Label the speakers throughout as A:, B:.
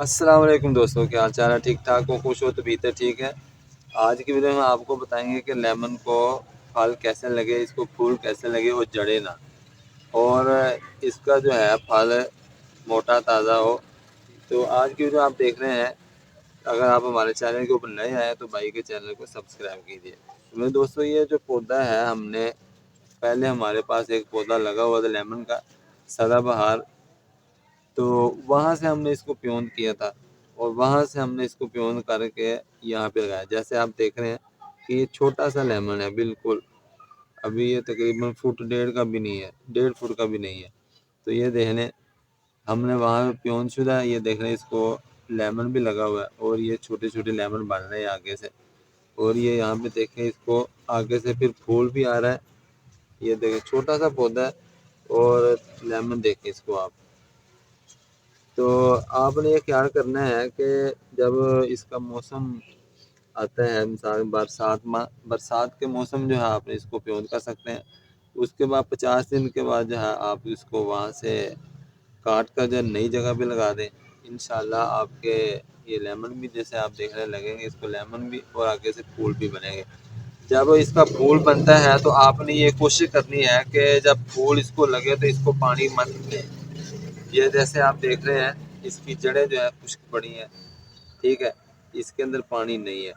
A: السلام علیکم دوستوں، کیا حال چال ہے؟ ٹھیک ٹھاک ہو؟ خوش ہو؟ طبیعت ٹھیک ہے؟ آج کی ویڈیو میں آپ کو بتائیں گے کہ لیمن کو پھل کیسے لگے، اس کو پھول کیسے لگے اور جڑے نہ، اور اس کا جو ہے پھل موٹا تازہ ہو۔ تو آج کی ویڈیو آپ دیکھ رہے ہیں، اگر آپ ہمارے چینل کے اوپر نئے آئے تو بھائی کے چینل کو سبسکرائب کیجیے۔ میرے دوستوں، یہ جو پودا ہے، ہم نے پہلے ہمارے پاس ایک پودا لگا ہوا تھا لیمن کا، سدا بہار، تو وہاں سے ہم نے اس کو پیون کیا تھا اور وہاں سے ہم نے اس کو پیون کر کے یہاں پہ لگایا۔ جیسے آپ دیکھ رہے ہیں کہ یہ چھوٹا سا لیمن ہے، بالکل ابھی یہ تقریباً فٹ ڈیڑھ کا بھی نہیں ہے، 1.5 فٹ کا بھی نہیں ہے۔ تو یہ دیکھنے ہم نے وہاں پہ پیون شدہ ہے، یہ دیکھ رہے ہیں اس کو لیمن بھی لگا ہوا ہے اور یہ چھوٹے چھوٹے لیمن بن رہے ہیں آگے سے، اور یہ یہاں پہ دیکھیں اس کو آگے سے پھر پھول بھی آ رہا ہے۔ یہ دیکھیں چھوٹا سا پودا ہے اور لیمن دیکھیں اس کو آپ۔ تو آپ نے یہ خیال کرنا ہے کہ جب اس کا موسم آتا ہے، مثال برسات کے موسم جو ہے آپ اس کو پیون کر سکتے ہیں۔ اس کے بعد 50 دن کے بعد جو ہے آپ اس کو وہاں سے کاٹ کر جو نئی جگہ پہ لگا دیں، انشاءاللہ آپ کے یہ لیمن بھی جیسے آپ دیکھ رہے لگیں گے، اس کو لیمن بھی اور آگے سے پھول بھی بنیں گے۔ جب اس کا پھول بنتا ہے تو آپ نے یہ کوشش کرنی ہے کہ جب پھول اس کو لگے تو اس کو پانی مت دیں۔ یہ جیسے آپ دیکھ رہے ہیں اس کی جڑیں جو ہے خشک پڑی ہیں، ٹھیک ہے، اس کے اندر پانی نہیں ہے۔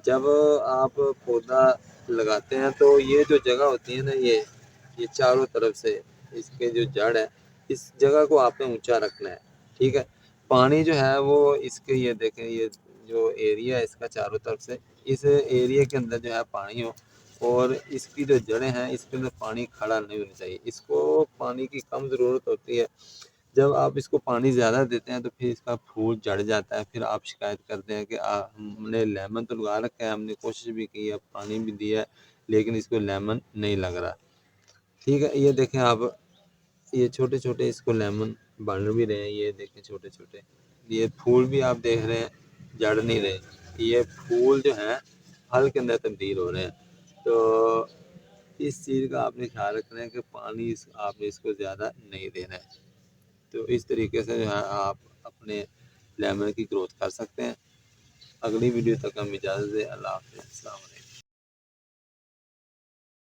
A: جب آپ پودا لگاتے ہیں تو یہ جو جگہ ہوتی ہے نا، یہ چاروں طرف سے اس کے جو جڑ ہے، اس جگہ کو آپ نے اونچا رکھنا ہے، ٹھیک ہے۔ پانی جو ہے وہ اس کے یہ دیکھیں، یہ جو ایریا ہے اس کا چاروں طرف سے، اس ایریا کے اندر جو ہے پانی ہو، اور اس کی جو جڑیں ہیں اس کے اندر پانی کھڑا نہیں ہونا چاہیے۔ اس کو پانی کی کم ضرورت ہوتی ہے۔ جب آپ اس کو پانی زیادہ دیتے ہیں تو پھر اس کا پھول جڑ جاتا ہے، پھر آپ شکایت کرتے ہیں کہ ہم نے لیمن تو لگا رکھا ہے، ہم نے کوشش بھی کی ہے، پانی بھی دیا ہے، لیکن اس کو لیمن نہیں لگ رہا، ٹھیک ہے۔ یہ دیکھیں آپ، یہ چھوٹے چھوٹے اس کو لیمن بن بھی رہے ہیں، یہ دیکھیں چھوٹے چھوٹے، یہ پھول بھی آپ دیکھ رہے ہیں جڑ نہیں رہے، یہ پھول جو ہیں پھل کے اندر تبدیل ہو رہے ہیں۔ تو اس چیز کا آپ نے خیال رکھنا ہے کہ پانی آپ نے اس کو زیادہ نہیں دینا ہے۔ تو اس طریقے سے جو ہے آپ اپنے لیمن کی گروتھ کر سکتے ہیں۔ اگلی ویڈیو تک ہم اجازت دیں، اللہ حافظ، السلام علیکم۔